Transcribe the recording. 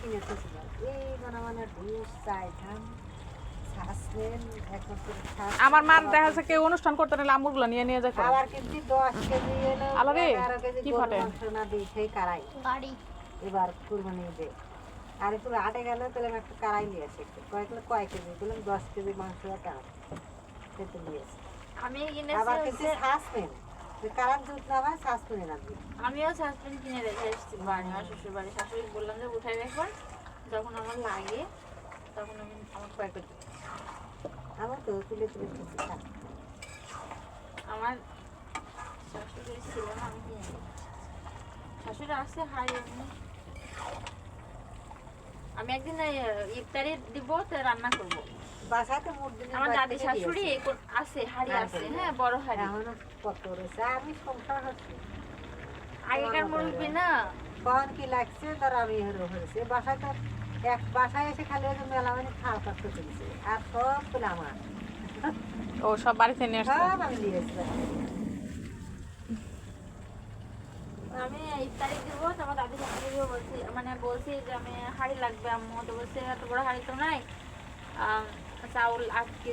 কিনেছে এই মানে ঢুস চাই ধান ছাসলেন এখন তো আমার মা দেখা যাচ্ছে কেউ অনুষ্ঠান করতে নিলে আমুরগুলো নিয়ে নিয়ে যায় করে। আবার কিন্তু 10 কেজি এলো আলো রে, 11 কেজি কি গরুর ফাটে? মাংস না দিই সেই কারাই গাড়ি এবার কুরবানি ঈদে আর একটু আটে গেল তাহলে আমি একটা কারাই নিয়ে আসি কয় কেজি বললাম 10 কেজি মাংস একটা খেতে নিয়ে আসি আমি আবার কিনেছি কিন্তু ছাসলেন কারার দুধ না হয় ছাসলেন আপনি আমিও সাসপেন্ড কিনে রেখে এসেছি বাড়ি আমার শ্বশুর বাড়ি শাশুড়ি বললাম যে উঠাই রাখবেন যখন আমার লাগে তখন আমি আমার প্যাকেট আমার তো তুলে তুলে খেতে থাক আমার শাশুড়ি ছিল না আমি কিনে রেখেছি শাশুড়ি আসছে হাই এমনি আমি একদিন ইফতারি দিব তো রান্না করবো বাসাতে মুরগি আমার দাদি শাশুড়ি আছে হাড়ি আছে হ্যাঁ বড় হাড়ি এখনো কত রয়েছে আমি সংসার হচ্ছি আগেকার মুরব্বী না কখন কি লাগছে তার আমি হয়েছে বাসায় তো এক বাসায় এসে খালি ওই যে মেলা মানে খাওয়া করতে চলছে আর সব গুলো আমার ও সব বাড়িতে নিয়ে আসছে। সব আমি দিয়েছি আমি ইফতারি দিব তোমার দাদি শাশুড়িও বলছি মানে বলছি যে আমি হাড়ি লাগবে আম্মু তো বলছে এত বড় হাড়ি তো নাই চাউল 8